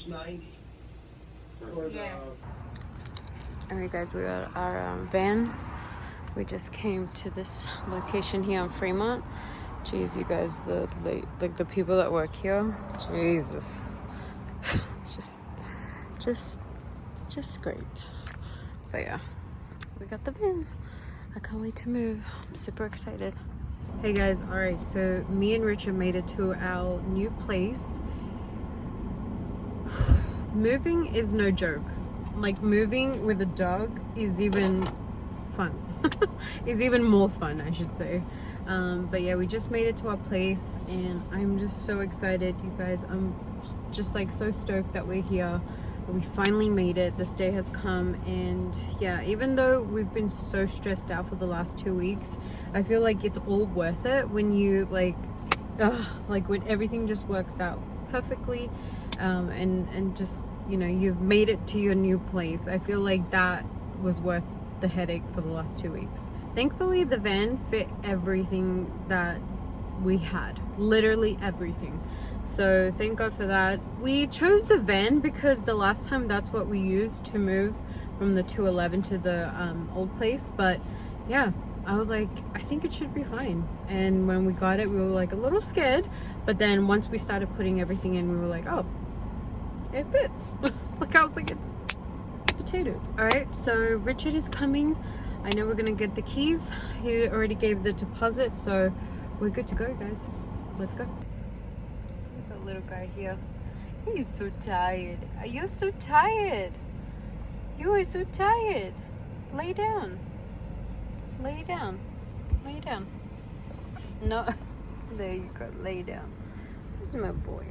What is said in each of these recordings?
Yes. Alright guys, we got our van. We just came to this location here on Fremont. Jeez, you guys, the people that work here, Jesus, it's just great. But yeah, we got the van. I can't wait to move. I'm super excited. Hey guys, all right, so me and Richard made it to our new place. Moving is no joke. Like, moving with a dog is even fun. It's even more fun, I should say. But yeah, we just made it to our place and I'm just so excited, you guys. I'm just like so stoked that we're here. We finally made it. This day has come, and yeah, even though we've been so stressed out for the last 2 weeks, I feel like it's all worth it when you like when everything just works out perfectly, and just, you know, you've made it to your new place. I feel like that was worth the headache for the last 2 weeks. Thankfully, the van fit everything that we had, literally everything. So thank God for that. We chose the van because the last time that's what we used to move from the 211 to the old place. But yeah, I was like, I think it should be fine. And when we got it, we were like a little scared, but then once we started putting everything in, we were like, oh, it fits. Like, I was like, it's potatoes. All right, so Richard is coming. I know we're gonna get the keys. He already gave the deposit, so we're good to go, guys. Let's go. Little guy here, he's so tired. Are you so tired? You are so tired. Lay down, lay down, lay down. No, there you go, lay down. This is my boy.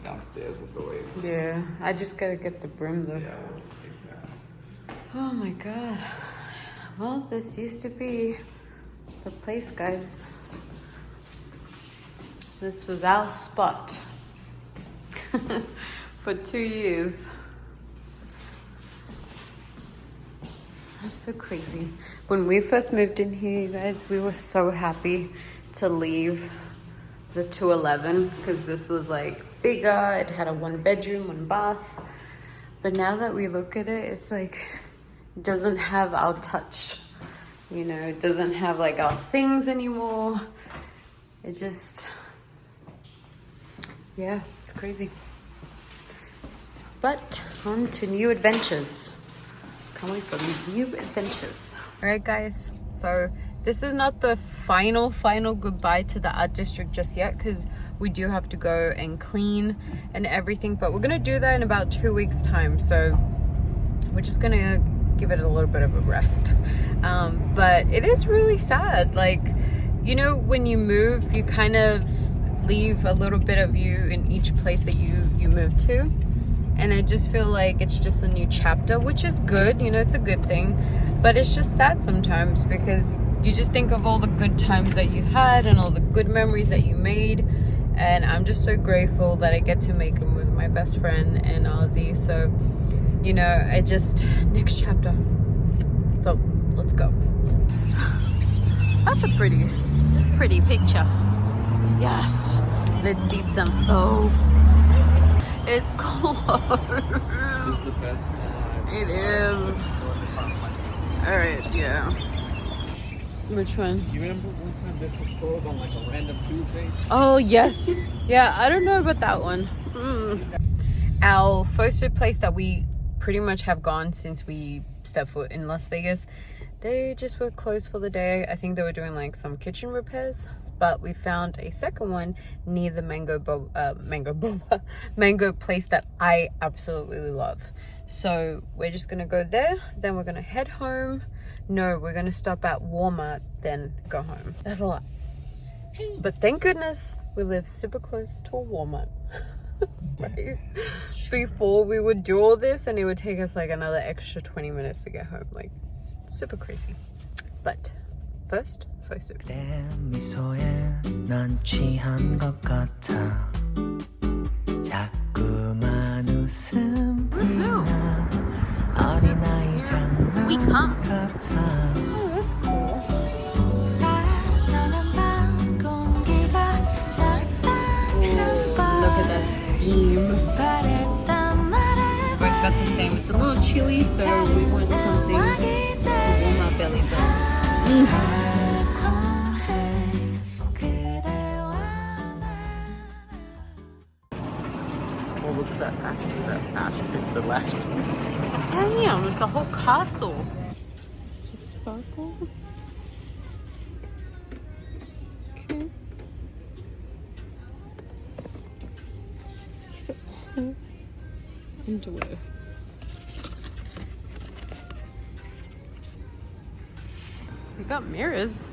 Downstairs with the weights. Yeah, I just gotta get the broom though. Yeah, we'll just take that. Oh my god. Well, this used to be the place, guys. This was our spot for 2 years. That's so crazy. When we first moved in here, you guys, we were so happy to leave the 211 because this was like bigger. It had a 1 bedroom, 1 bath. But now that we look at it, it's like, it doesn't have our touch. You know, it doesn't have like our things anymore. It just, yeah, it's crazy. But on to new adventures. Can't wait for new adventures. All right, guys. So this is not the final goodbye to the art district just yet, because we do have to go and clean and everything, but we're gonna do that in about 2 weeks time. So we're just gonna give it a little bit of a rest. But it is really sad. Like, you know, when you move, you kind of leave a little bit of you in each place that you move to. And I just feel like it's just a new chapter, which is good, you know, it's a good thing. But it's just sad sometimes because you just think of all the good times that you had and all the good memories that you made. And I'm just so grateful that I get to make them with my best friend and Ozzy. So, you know, next chapter. So let's go. That's a pretty picture. Yes. Let's eat some. Oh. It's closed. This is the best one. It is. Alright, yeah. Which one? You remember one time this was closed on like a random Tuesday? Oh, yes. Yeah, I don't know about that one. Our first food place that we pretty much have gone since we stepped foot in Las Vegas, they just were closed for the day. I think they were doing like some kitchen repairs, but we found a second one near the mango place that I absolutely love. So we're just gonna go there, then we're gonna head home. No, we're gonna stop at Walmart, then go home. That's a lot. But thank goodness we live super close to a Walmart. Right? Before we would do all this and it would take us like another extra 20 minutes to get home. Like super crazy. But first, photo. 미소에 난 취한 것 같아 자꾸만 웃음이나 어린아이 장난 같아 Oh, that's cool. Look at that steam. Both got the same. It's a little chilly, so we want something to warm our bellies up. Oh, look at that ash kit, the lash kit. Damn, it's a whole castle. It's just sparkle. Okay. So, underwear. We got mirrors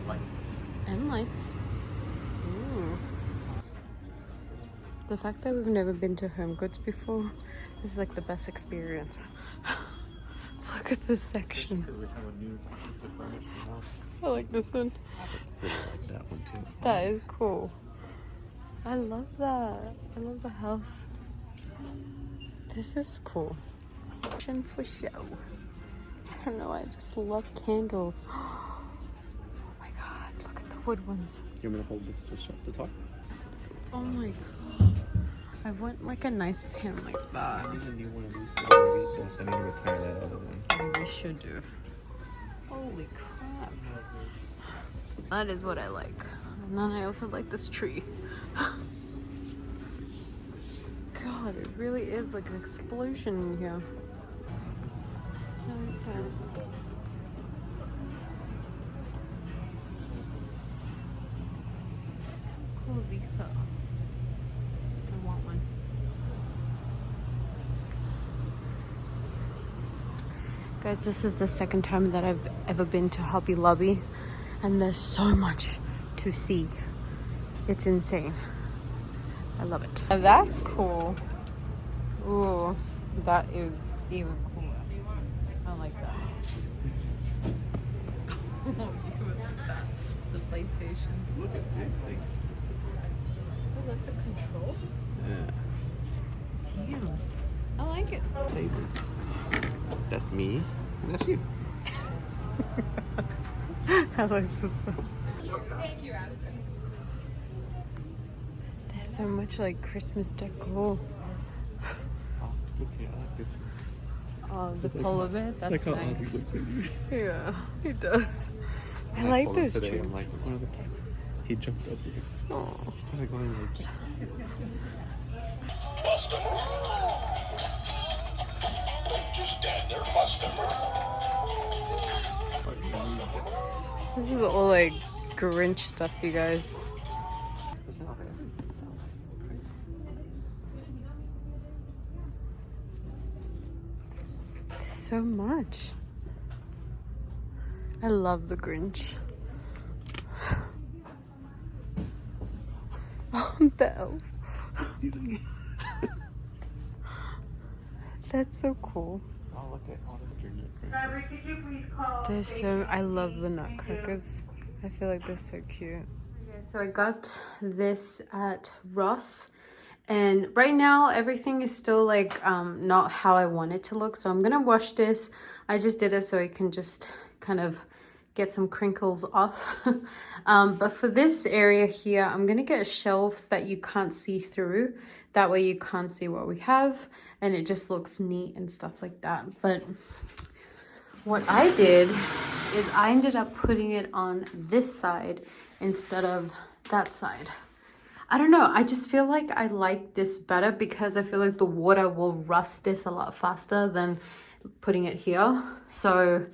Lights. and lights. Ooh. The fact that we've never been to Home Goods before is like the best experience. Look at this section. Because we have a new piece of furniture house. I like this one. I really like that one too. That is cool. I love that. I love the house. This is cool. For show. I don't know, I just love candles. Oh my god, look at the wood ones. You want me to hold this up the top? Oh my god. I want like a nice pen like that. I need a new one of these. I need to retire that other one. We should do. Holy crap. That is what I like. And then I also like this tree. God, it really is like an explosion in here. Okay. Cool, Lisa. I want one. Guys, this is the second time that I've ever been to Hobby Lobby, and there's so much to see. It's insane. I love it. Oh, that's cool. Ooh, that is even cooler. I like that. It's the PlayStation. Look at this thing. Oh, that's a control? Yeah. Damn. I like it. Favorites. That's me. And that's you. I like this one. There's so much like Christmas decor. Oh, okay, I like this one. Oh, the It's like polar bear? That's it's like how nice. Ozzy looks at you. Yeah, he does. I told like him those today, trees. I'm like, one of the time. He jumped up here. Oh. He started going like, yes, yes, yes, yes, yes. This is all like Grinch stuff, you guys. There's so much. I love the Grinch. Oh, the elf. That's so cool. Oh, look at all the junior. They're so, I love the nutcrackers. I feel like they're so cute. Okay, so I got this at Ross, and right now everything is still like not how I want it to look. So I'm gonna wash this. I just did it so I can just kind of get some crinkles off. But for this area here, I'm gonna get shelves that you can't see through. That way you can't see what we have and it just looks neat and stuff like that. But what I did is I ended up putting it on this side instead of that side. I don't know, I just feel like I like this better because I feel like the water will rust this a lot faster than putting it here. So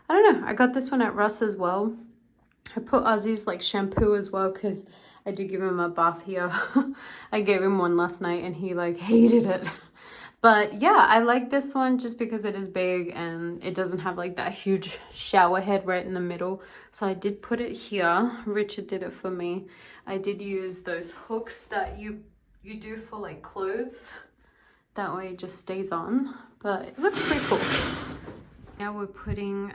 I don't know, I got this one at Russ as well. I put Ozzy's like shampoo as well because I did give him a bath here. I gave him one last night and he like hated it. But yeah, I like this one just because it is big and it doesn't have like that huge shower head right in the middle. So I did put it here. Richard did it for me. I did use those hooks that you do for like clothes. That way it just stays on. But it looks pretty cool. Now we're putting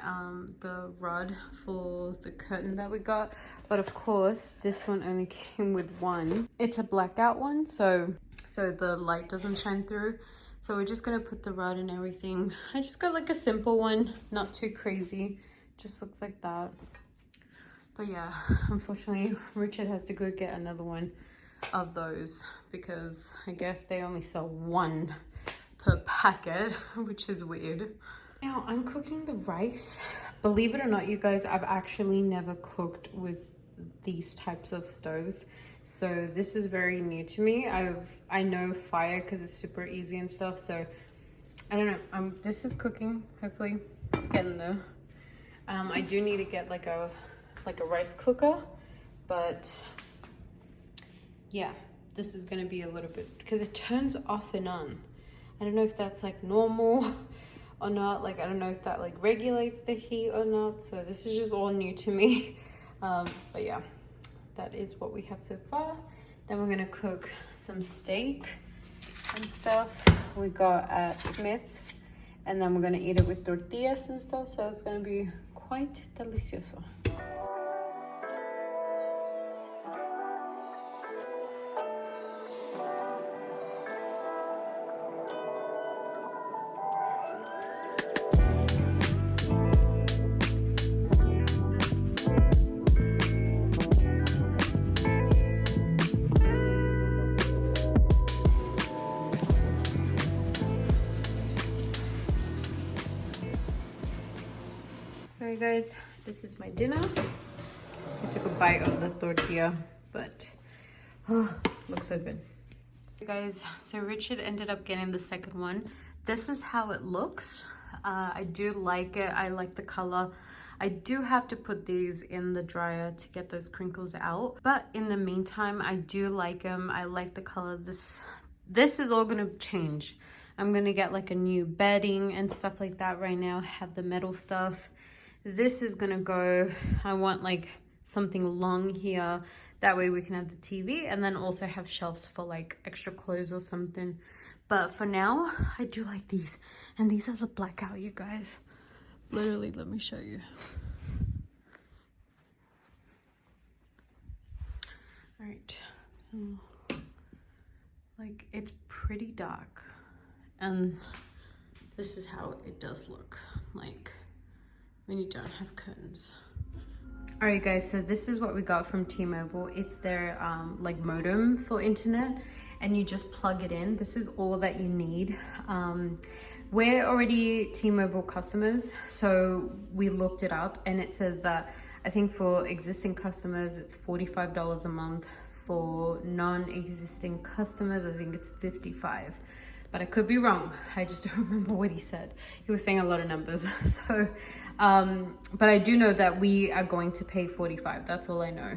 the rod for the curtain that we got. But of course, this one only came with one. It's a blackout one, so the light doesn't shine through. So we're just gonna put the rod and everything. I just got like a simple one, not too crazy. Just looks like that. But yeah, unfortunately, Richard has to go get another one of those because I guess they only sell one per packet, which is weird. Now I'm cooking the rice. Believe it or not, you guys, I've actually never cooked with these types of stoves. So this is very new to me. I know fire because it's super easy and stuff. So I don't know. This is cooking. Hopefully it's getting there. I do need to get like a rice cooker, but yeah, this is gonna be a little bit because it turns off and on. I don't know if that's like normal or not. Like I don't know if that like regulates the heat or not. So this is just all new to me. But yeah. That is what we have so far. Then we're gonna cook some steak and stuff we got at Smith's, and then we're gonna eat it with tortillas and stuff, so it's gonna be quite delicioso. Alright guys, this is my dinner. I took a bite of the tortilla, but looks so good. Hey guys, so Richard ended up getting the second one. This is how it looks. I do like it. I like the color. I do have to put these in the dryer to get those crinkles out, but in the meantime, I do like them. I like the color. This is all gonna change. I'm gonna get like a new bedding and stuff like that right now. Have the metal stuff. This is gonna go, I want like something long here. That way we can have the TV and then also have shelves for like extra clothes or something. But for now, I do like these. And these are the blackout, you guys. Literally, let me show you. All right, so like it's pretty dark. And this is how it does look like when you don't have curtains. All right guys, so this is what we got from T-Mobile. It's their like modem for internet, and you just plug it in. This is all that you need. We're already T-Mobile customers, so we looked it up and it says that I think for existing customers it's $45 a month. For non-existing customers, I think it's $55. But I could be wrong. I just don't remember what he said. He was saying a lot of numbers. So, but I do know that we are going to pay $45. That's all I know.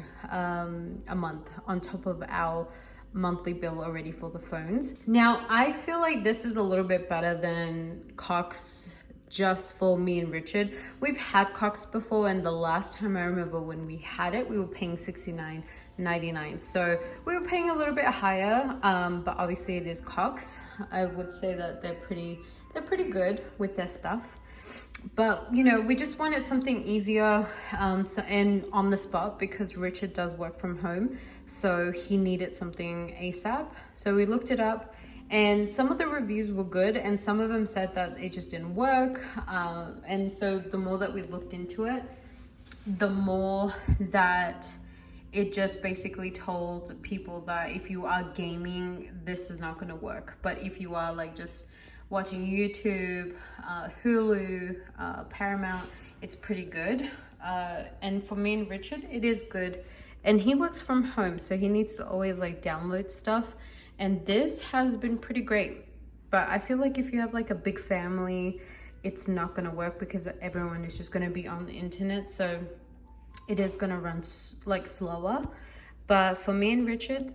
A month on top of our monthly bill already for the phones. Now, I feel like this is a little bit better than Cox just for me and Richard. We've had Cox before, and the last time I remember when we had it, we were paying $69.99. So we were paying a little bit higher, but obviously it is Cox. I would say that they're pretty good with their stuff. But you know, we just wanted something easier and on the spot because Richard does work from home, so he needed something ASAP. So we looked it up, and some of the reviews were good, and some of them said that it just didn't work. And so the more that we looked into it, the more that it just basically told people that if you are gaming, this is not going to work. But if you are like just watching YouTube, Hulu, Paramount, it's pretty good. And for me and Richard, it is good. And he works from home, so he needs to always like download stuff. And this has been pretty great. But I feel like if you have like a big family, it's not going to work because everyone is just going to be on the internet. So it is going to run like slower. But for me and Richard,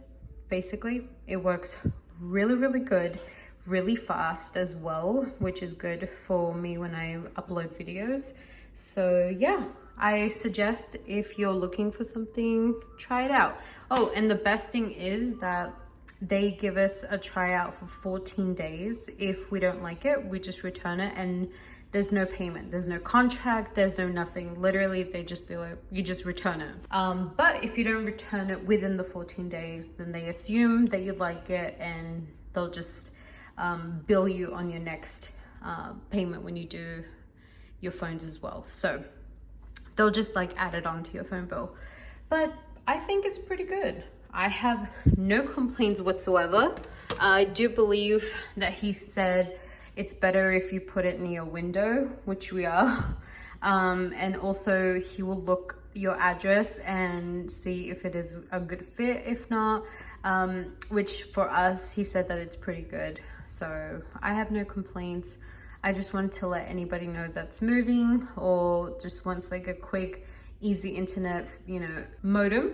basically it works really, really good, really fast as well, which is good for me when I upload videos. So yeah, I suggest if you're looking for something, try it out. Oh, and the best thing is that they give us a tryout for 14 days. If we don't like it, we just return it, and there's no payment, there's no contract, there's no nothing. Literally, they just be like, you just return it. But if you don't return it within the 14 days, then they assume that you like it, and they'll just bill you on your next payment when you do your phones as well. So they'll just like add it onto your phone bill. But I think it's pretty good. I have no complaints whatsoever. I do believe that he said it's better if you put it near a window, which we are. And also he will look your address and see if it is a good fit. If not, which for us, he said that it's pretty good. So I have no complaints. I just wanted to let anybody know that's moving or just wants like a quick, easy internet, you know, modem.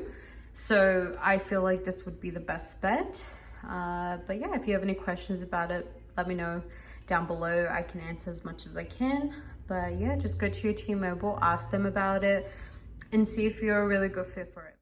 So I feel like this would be the best bet. But yeah, if you have any questions about it, let me know down below. I can answer as much as I can. But yeah, just go to your T-Mobile, ask them about it, and see if you're a really good fit for it.